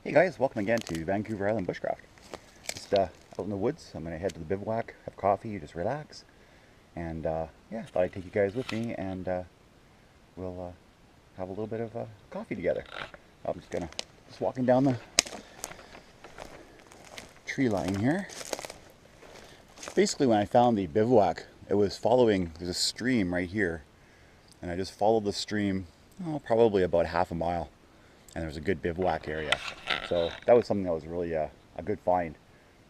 Hey guys, welcome again to Vancouver Island Bushcraft. Just out in the woods. I'm going to head to the bivouac, have coffee, just relax. And yeah, thought I'd take you guys with me and we'll have a little bit of coffee together. I'm just walking down the tree line here. Basically when I found the bivouac, it was there's a stream right here. And I just followed the stream, probably about half a mile. And there was a good bivouac area. So that was something that was really a good find.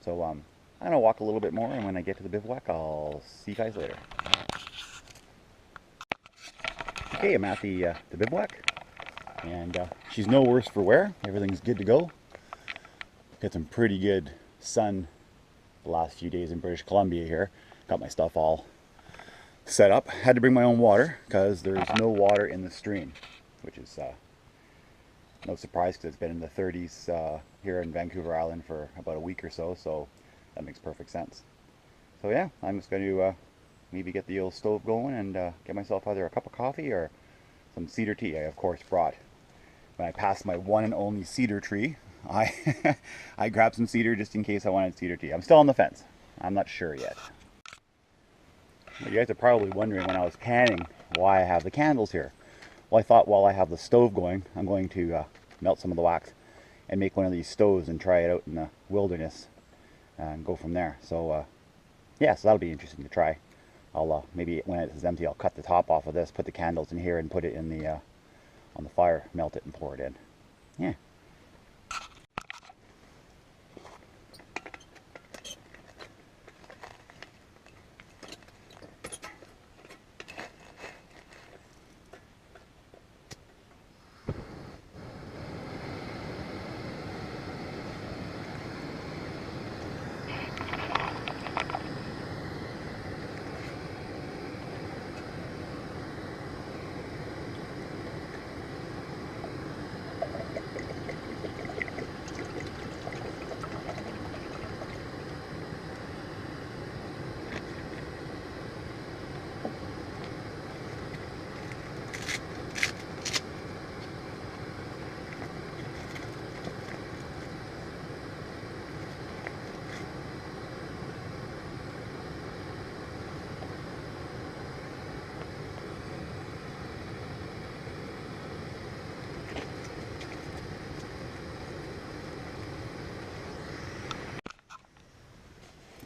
So I'm gonna walk a little bit more, and when I get to the bivouac, I'll see you guys later. Okay, I'm at the bivouac, and she's no worse for wear. Everything's good to go. Got some pretty good sun the last few days in British Columbia here. Got my stuff all set up. Had to bring my own water because there's no water in the stream, which is no surprise because it's been in the 30s here in Vancouver Island for about a week or so, so that makes perfect sense. So yeah, I'm just going to maybe get the old stove going and get myself either a cup of coffee or some cedar tea. I of course brought, when I passed my one and only cedar tree, I grabbed some cedar just in case I wanted cedar tea. I'm still on the fence. I'm not sure yet. But you guys are probably wondering when I was panning why I have the candles here. Well, I thought while I have the stove going, I'm going to melt some of the wax and make one of these stoves and try it out in the wilderness and go from there. So yeah, so that'll be interesting to try. I'll maybe when it is empty, I'll cut the top off of this, put the candles in here, and put it in the on the fire, melt it, and pour it in. Yeah.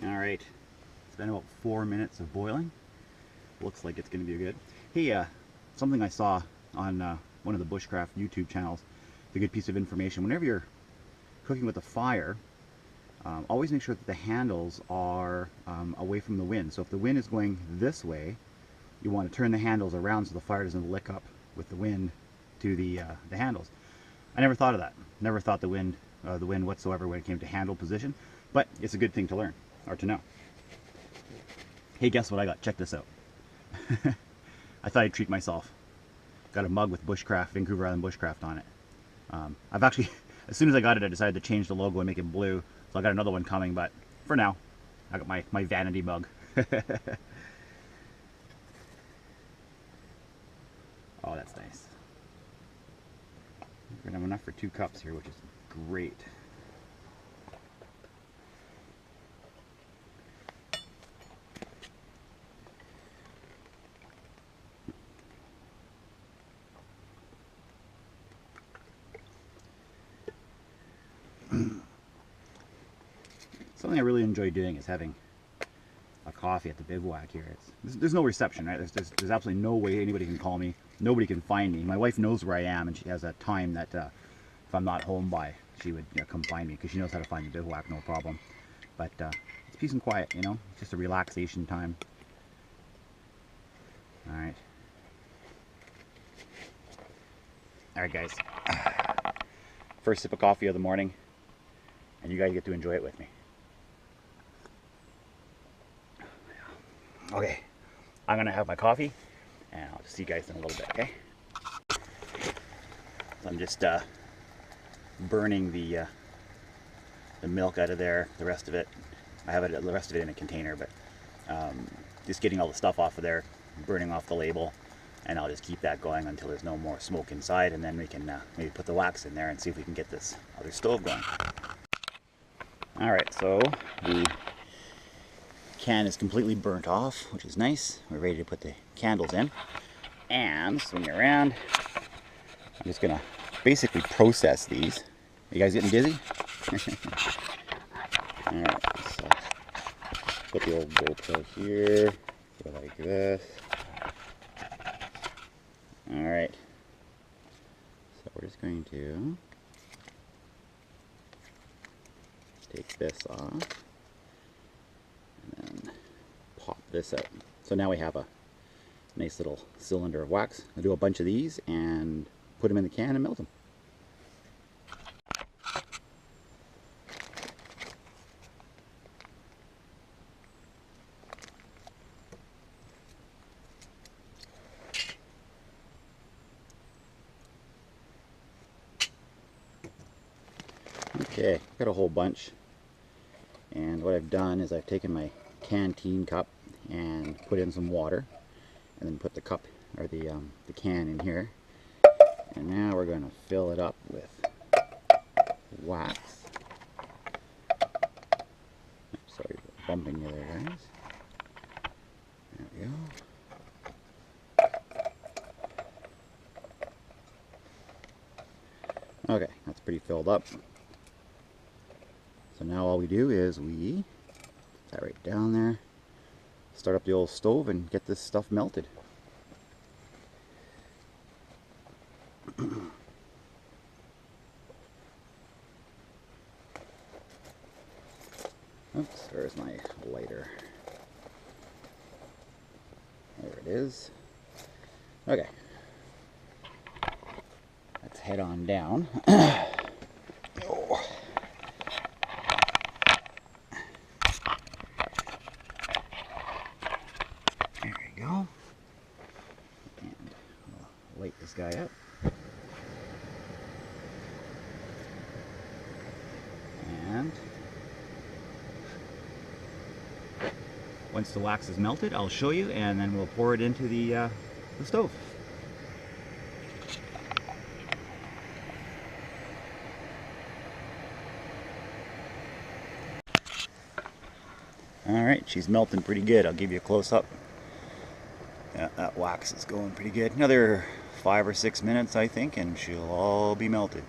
Alright, it's been about 4 minutes of boiling. Looks like it's going to be good. Hey, something I saw on one of the Bushcraft YouTube channels, it's a good piece of information. Whenever you're cooking with a fire, always make sure that the handles are away from the wind. So if the wind is going this way, you want to turn the handles around so the fire doesn't lick up with the wind to the handles. I never thought of that. Never thought the wind whatsoever when it came to handle position, but it's a good thing to learn. Or to know. Hey, guess what I got? Check this out. I thought I'd treat myself. Got a mug with Bushcraft, Vancouver Island Bushcraft on it. I've actually, as soon as I got it, I decided to change the logo and make it blue. So I got another one coming, but for now, I got my vanity mug. Oh, that's nice. We're gonna have enough for 2 cups here, which is great. Something I really enjoy doing is having a coffee at the bivouac here. There's no reception, right? There's absolutely no way anybody can call me. Nobody can find me. My wife knows where I am, and she has a time that if I'm not home by, she would come find me because she knows how to find the bivouac, no problem. But it's peace and quiet, you know? It's just a relaxation time. Alright. Alright, guys. First sip of coffee of the morning, and you guys get to enjoy it with me. Okay, I'm gonna have my coffee, and I'll see you guys in a little bit, okay? So I'm just burning the milk out of there, the rest of it. I have the rest of it in a container, but just getting all the stuff off of there, burning off the label, and I'll just keep that going until there's no more smoke inside, and then we can maybe put the wax in there and see if we can get this other stove going. Alright, so the can is completely burnt off, which is nice. We're ready to put the candles in. And swing it around. I'm just gonna basically process these. You guys getting dizzy? Alright, so put the old GoPro here, go like this. Alright, so we're just going to take this off and then pop this out. So now we have a nice little cylinder of wax. I'll do a bunch of these and put them in the can and melt them. Okay, got a whole bunch, and what I've done is I've taken my canteen cup and put in some water, and then put the cup or the can in here, and now we're going to fill it up with wax. Oops, sorry for bumping you there, guys. There we go. Okay, that's pretty filled up. So now all we do is we put that right down there, start up the old stove and get this stuff melted. Oops, there's my lighter. There it is. Okay. Let's head on down. Oh. There we go. And we'll light this guy up. And once the wax is melted, I'll show you, and then we'll pour it into the stove. Alright, she's melting pretty good. I'll give you a close-up. Yeah, that wax is going pretty good. Another 5 or 6 minutes, I think, and she'll all be melted.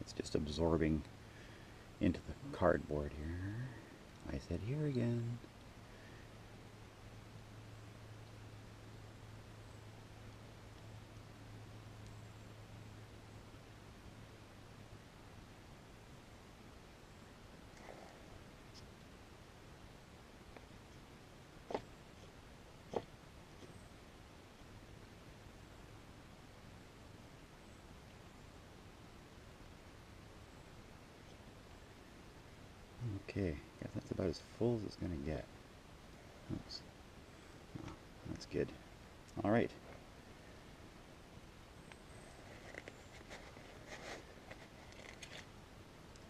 It's just absorbing into the cardboard here. I said here again. Okay, guess that's about as full as it's going to get. Oops. Oh, that's good. All right.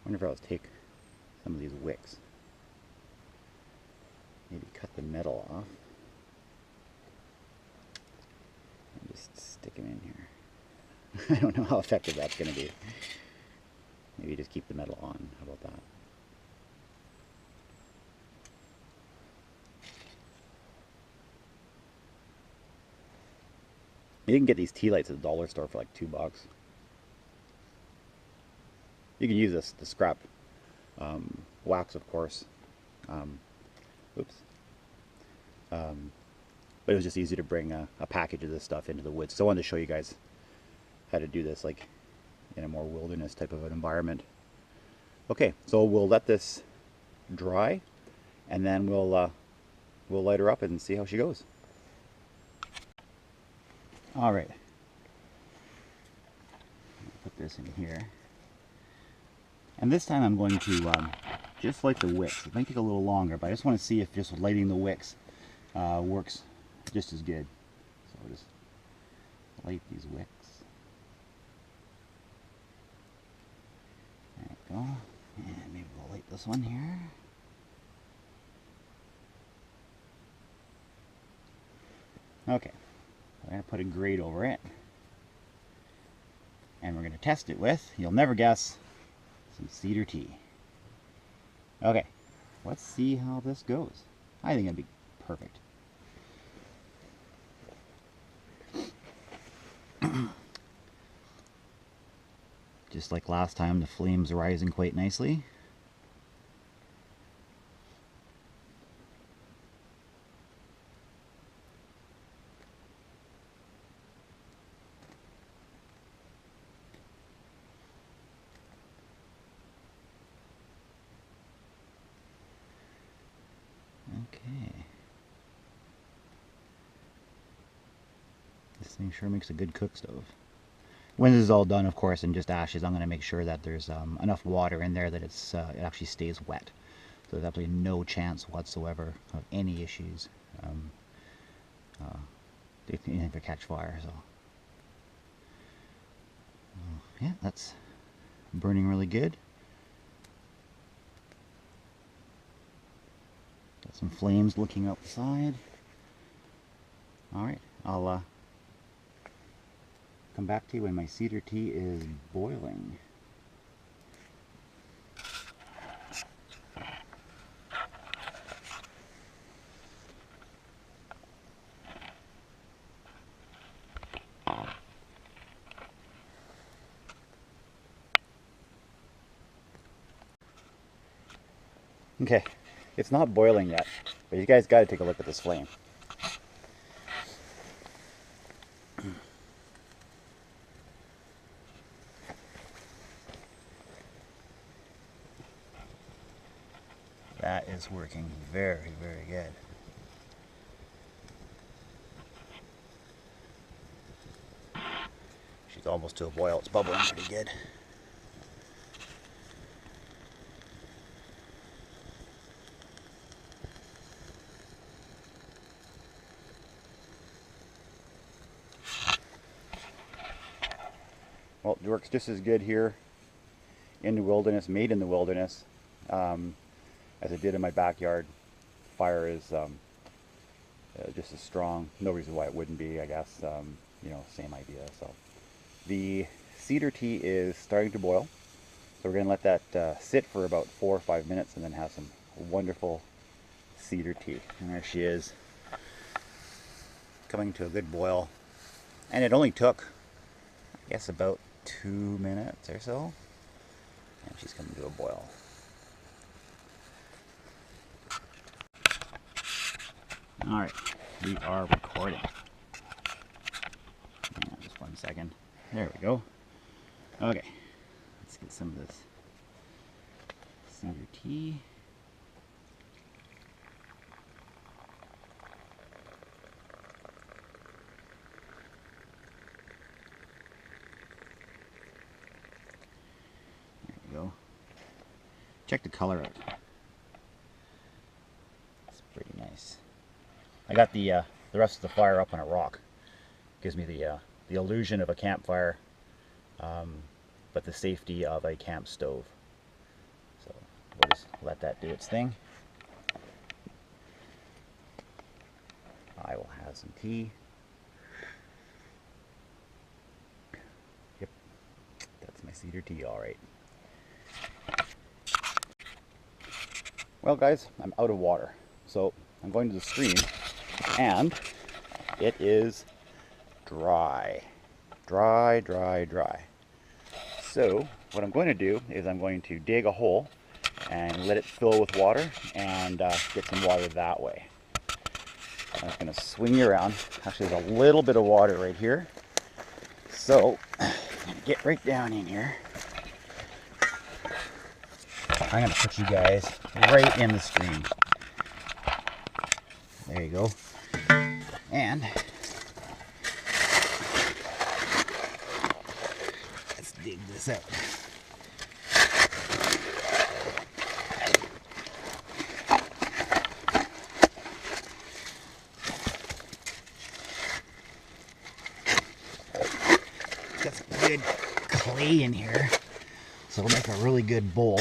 I wonder if I'll take some of these wicks. Maybe cut the metal off. And just stick them in here. I don't know how effective that's going to be. Maybe just keep the metal on. How about that? You can get these tea lights at the dollar store for like $2. You can use this to scrap wax, of course. Oops. But it was just easy to bring a package of this stuff into the woods. So I wanted to show you guys how to do this. Like, in a more wilderness type of an environment. Okay, so we'll let this dry, and then we'll light her up and see how she goes. All right, put this in here, and this time I'm going to just light the wicks. It might take a little longer, but I just want to see if just lighting the wicks works just as good. So I'll just light these wicks. There we go. And maybe we'll light this one here. Okay, we're going to put a grate over it. And we're going to test it with, you'll never guess, some cedar tea. Okay, let's see how this goes. I think it'll be perfect. Just like last time, the flames are rising quite nicely. Okay. This thing sure makes a good cook stove. When this is all done, of course, and just ashes, I'm going to make sure that there's enough water in there that it actually stays wet. So there's absolutely no chance whatsoever of any issues if it catch fire. So yeah, that's burning really good. Got some flames looking up the side. All right, I'll come back to you when my cedar tea is boiling. Okay, it's not boiling yet, but you guys got to take a look at this flame. That is working very, very good. She's almost to a boil. It's bubbling pretty good. Well, it works just as good here in the wilderness, made in the wilderness, as it did in my backyard. Fire is just as strong. No reason why it wouldn't be, I guess. You know, same idea. So the cedar tea is starting to boil. So we're going to let that sit for about 4 or 5 minutes and then have some wonderful cedar tea. And there she is, coming to a good boil. And it only took, I guess, about 2 minutes or so. And she's coming to a boil. Alright, we are recording. Just 1 second. There we go. Okay, let's get some of this cedar tea. There we go. Check the color out. It's pretty nice. I got the rest of the fire up on a rock. Gives me the illusion of a campfire, but the safety of a camp stove. So we'll just let that do its thing. I will have some tea. Yep, that's my cedar tea, all right. Well, guys, I'm out of water, so I'm going to the stream, and it is dry. Dry, dry, dry. So what I'm going to do is I'm going to dig a hole and let it fill with water and get some water that way. I'm just going to swing you around. Actually, there's a little bit of water right here. So Get right down in here. I'm going to put you guys right in the stream. There you go. And let's dig this out. Got some good clay in here, so it'll make a really good bowl.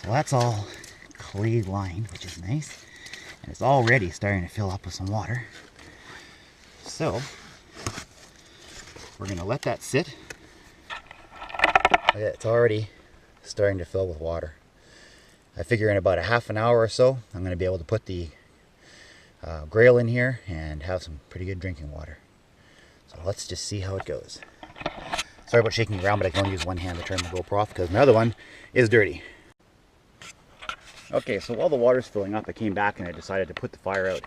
So that's all clay lined, which is nice. And it's already starting to fill up with some water. So we're going to let that sit. It's already starting to fill with water. I figure in about a half an hour or so, I'm going to be able to put the grail in here and have some pretty good drinking water. So let's just see how it goes. Sorry about shaking around, but I can only use one hand to turn the GoPro off because my other one is dirty. Okay, so while the water's filling up, I came back and I decided to put the fire out.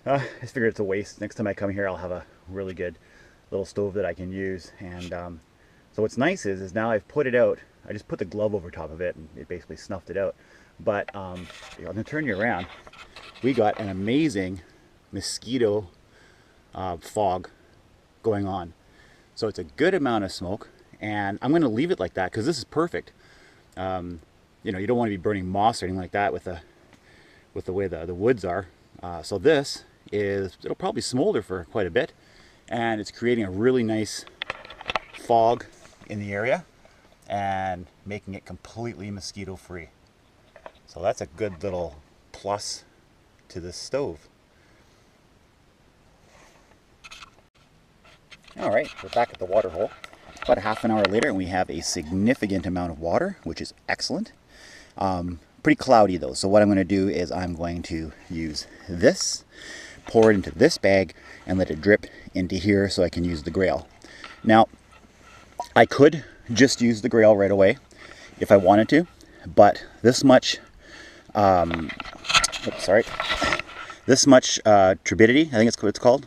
I just figured it's a waste. Next time I come here, I'll have a really good little stove that I can use. And so what's nice is now I've put it out. I just put the glove over top of it and it basically snuffed it out. But I'm going to turn you around. We got an amazing mosquito fog going on. So it's a good amount of smoke, and I'm going to leave it like that because this is perfect. You know, you don't want to be burning moss or anything like that with the way the woods are. So this it'll probably smolder for quite a bit, and it's creating a really nice fog in the area and making it completely mosquito free. So that's a good little plus to this stove. All right, we're back at the water hole. About a half an hour later, and we have a significant amount of water, which is excellent. Pretty cloudy though, so what I'm going to do is I'm going to use this, pour it into this bag, and let it drip into here so I can use the grail. Now, I could just use the grail right away if I wanted to, but this much, this much turbidity, I think it's what it's called,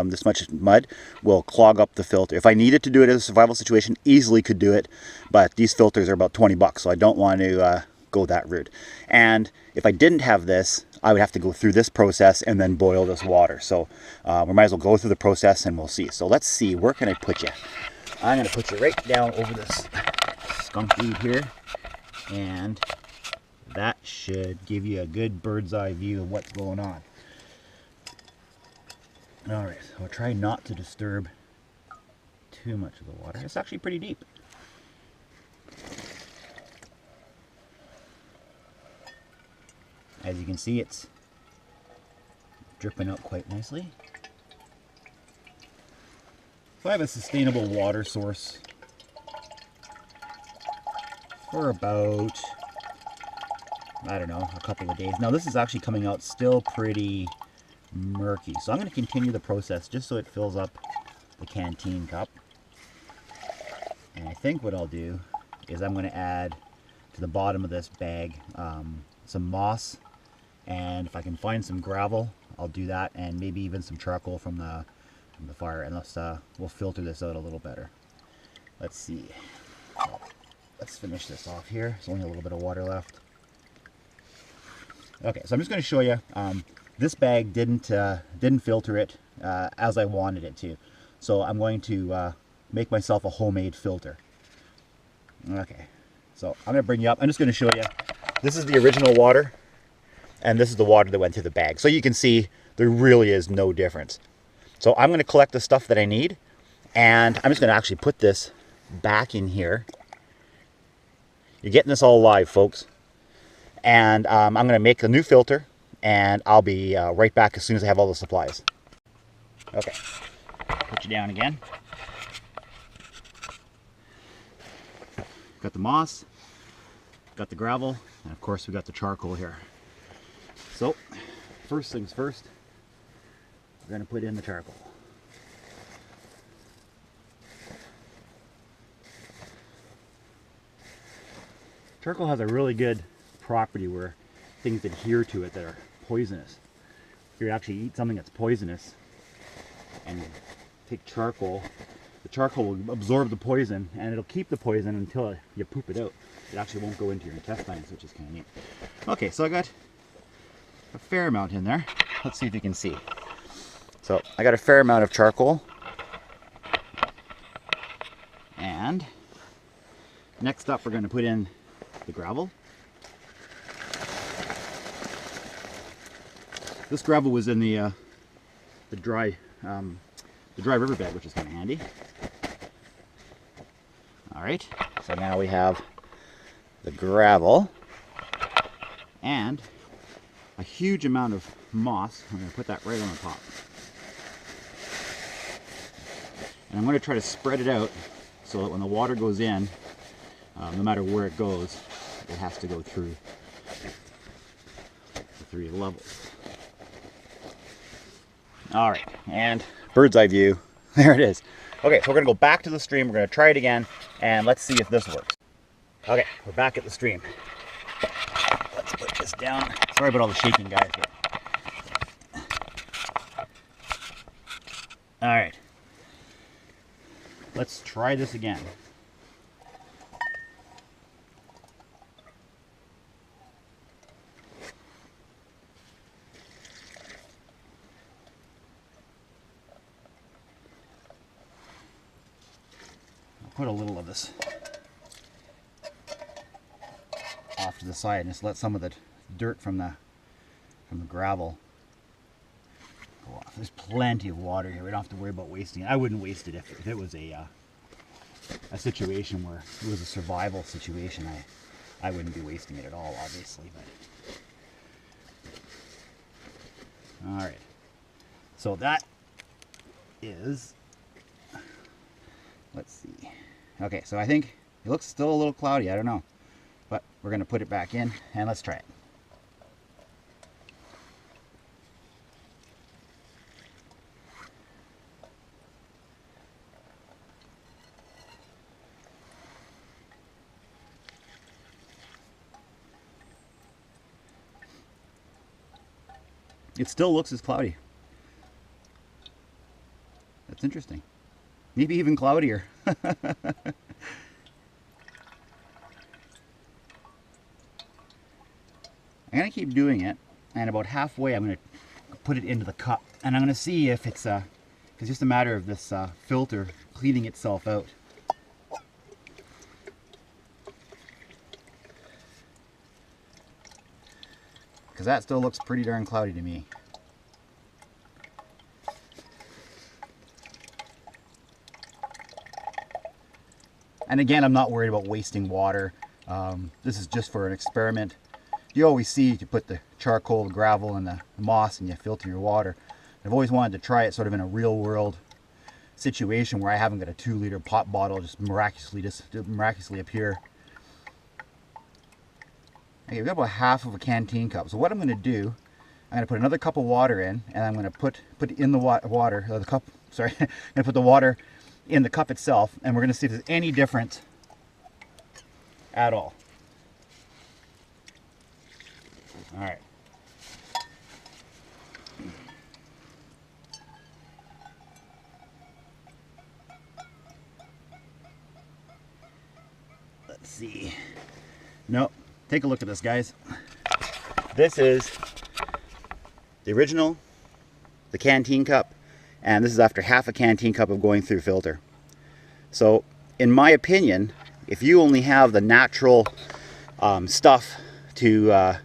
this much mud will clog up the filter. If I needed to do it in a survival situation, easily could do it, but these filters are about 20 bucks, so I don't want to go that route. And if I didn't have this, I would have to go through this process and then boil this water. So we might as well go through the process and we'll see. So let's see, where can I put you? I'm going to put you right down over this skunk weed here, and that should give you a good bird's eye view of what's going on. Alright, so I'll try not to disturb too much of the water. It's actually pretty deep. As you can see, it's dripping out quite nicely. So I have a sustainable water source for about, I don't know, a couple of days. Now this is actually coming out still pretty murky, so I'm going to continue the process just so it fills up the canteen cup. And I think what I'll do is I'm going to add to the bottom of this bag some moss, and if I can find some gravel, I'll do that, and maybe even some charcoal from the fire, and we'll filter this out a little better. Let's see. Let's finish this off here. There's only a little bit of water left. Okay, so I'm just going to show you. This bag didn't filter it as I wanted it to, so I'm going to make myself a homemade filter. Okay, so I'm going to bring you up. I'm just going to show you. This is the original water, and this is the water that went through the bag. So you can see there really is no difference. So I'm going to collect the stuff that I need, and I'm just going to actually put this back in here. You're getting this all live, folks. And I'm going to make a new filter, and I'll be right back as soon as I have all the supplies. Okay, put you down again. Got the moss, got the gravel, and of course we got the charcoal here. So, first things first, we're going to put in the charcoal. Charcoal has a really good property where things adhere to it that are poisonous. If you actually eat something that's poisonous and take charcoal, the charcoal will absorb the poison and it'll keep the poison until you poop it out. It actually won't go into your intestines, which is kind of neat. Okay, so I got a fair amount in there. Let's see if you can see. So I got a fair amount of charcoal. And next up we're going to put in the gravel. This gravel was in the dry riverbed, which is kind of handy. All right, so now we have the gravel and a huge amount of moss. I'm going to put that right on the top. And I'm going to try to spread it out so that when the water goes in, no matter where it goes, it has to go through the 3 levels. All right, and bird's eye view, there it is. Okay, so we're gonna go back to the stream, we're gonna try it again, and let's see if this works. Okay, we're back at the stream. Let's put this down. Sorry about all the shaking, guys. All right, let's try this again. Put a little of this off to the side and just let some of the dirt from the gravel go off. There's plenty of water here. We don't have to worry about wasting it. I wouldn't waste it if it was a situation where it was a survival situation. I wouldn't be wasting it at all, obviously. But all right. So that is. Let's see. Okay, so I think it looks still a little cloudy. I don't know. But we're going to put it back in and let's try it. It still looks as cloudy. That's interesting. Maybe even cloudier. I'm going to keep doing it, and about halfway I'm going to put it into the cup, and I'm going to see if it's just a matter of this filter cleaning itself out. Because that still looks pretty darn cloudy to me. And again, I'm not worried about wasting water. This is just for an experiment. You always see you put the charcoal, the gravel, and the moss and you filter your water. I've always wanted to try it sort of in a real world situation where I haven't got a 2-liter pop bottle just miraculously appear. Okay, we've got about half of a canteen cup. So what I'm going to do, I'm going to put another cup of water in, and I'm going to put in the water, the cup, sorry, I'm going to put the water in the cup itself, and we're going to see if there's any difference at all. All right. Let's see. Nope. Take a look at this, guys. This is the original, the canteen cup, and this is after half a canteen cup of going through filter. So, in my opinion, if you only have the natural stuff to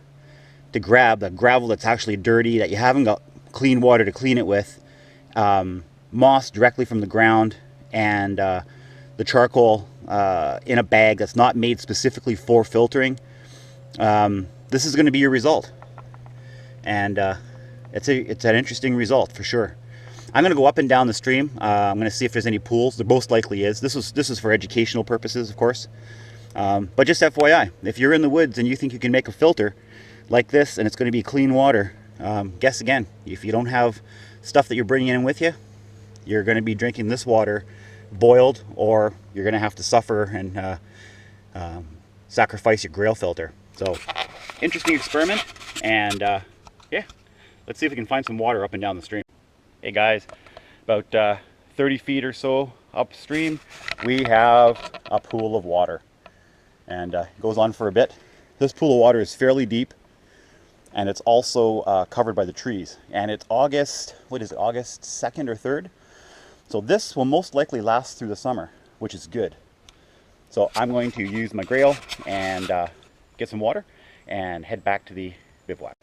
grab, the gravel that's actually dirty, that you haven't got clean water to clean it with, moss directly from the ground, and the charcoal in a bag that's not made specifically for filtering, this is going to be your result. And it's an interesting result for sure. I'm going to go up and down the stream. I'm going to see if there's any pools. There most likely is. This is for educational purposes, of course. But just FYI, if you're in the woods and you think you can make a filter like this and it's going to be clean water, guess again. If you don't have stuff that you're bringing in with you, you're going to be drinking this water boiled, or you're going to have to suffer and sacrifice your Grail filter. So interesting experiment, and yeah, let's see if we can find some water up and down the stream. Hey guys, about 30 feet or so upstream, we have a pool of water, and it goes on for a bit. This pool of water is fairly deep, and it's also covered by the trees. And it's August, what is it, August 2nd or 3rd? So this will most likely last through the summer, which is good. So I'm going to use my Grail and get some water and head back to the bivouac.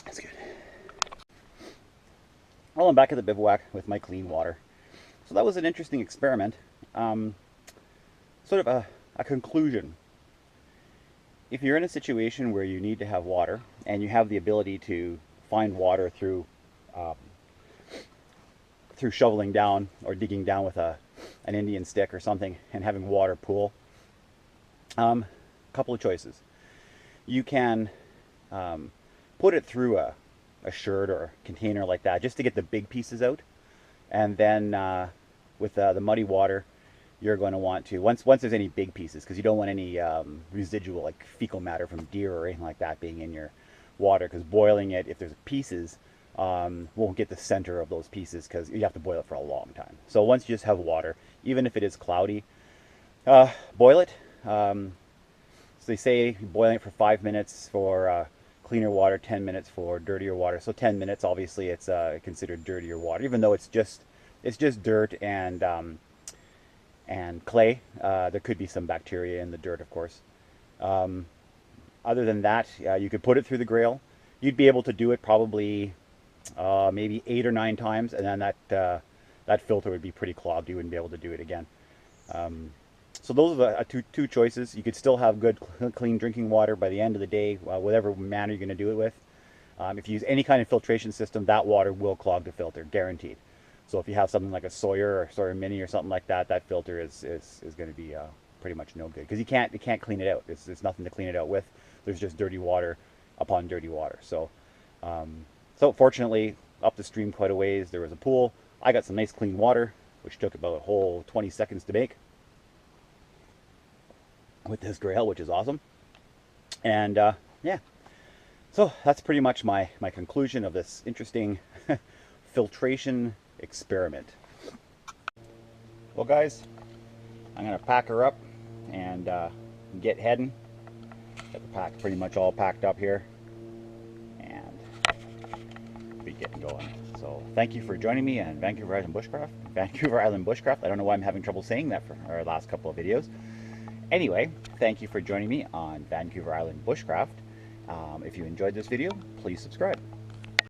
That's good. Well, I'm back at the bivouac with my clean water. So that was an interesting experiment. Sort of a conclusion. If you're in a situation where you need to have water and you have the ability to find water through shoveling down or digging down with an Indian stick or something and having water pool, couple of choices. You can put it through a shirt or a container like that just to get the big pieces out, and then with the muddy water, you're going to want to, once there's any big pieces, because you don't want any residual like fecal matter from deer or anything like that being in your water, because boiling it, if there's pieces, won't get the center of those pieces because you have to boil it for a long time. So once you just have water, even if it is cloudy, boil it. So they say boiling it for 5 minutes for cleaner water, 10 minutes for dirtier water. So 10 minutes, obviously, it's considered dirtier water, even though it's just dirt and clay. There could be some bacteria in the dirt, of course. Other than that, you could put it through the Grail. You'd be able to do it probably maybe 8 or 9 times, and then that filter would be pretty clogged. You wouldn't be able to do it again. So those are the two choices. You could still have good, clean drinking water by the end of the day, whatever manner you're going to do it with. If you use any kind of filtration system, that water will clog the filter, guaranteed. So if you have something like a Sawyer or Sawyer Mini or something like that, that filter is going to be pretty much no good, because you can't clean it out. There's nothing to clean it out with. There's just dirty water upon dirty water. So so fortunately, up the stream quite a ways, there was a pool. I got some nice clean water, which took about a whole 20 seconds to make with this Grail, which is awesome. And yeah, so that's pretty much my conclusion of this interesting filtration experiment. Well guys, I'm gonna pack her up and get heading. Got the pack pretty much all packed up here and be getting going. So thank you for joining me on Vancouver Island Bushcraft. Vancouver Island Bushcraft. I don't know why I'm having trouble saying that for our last couple of videos. Anyway, thank you for joining me on Vancouver Island Bushcraft. If you enjoyed this video, please subscribe.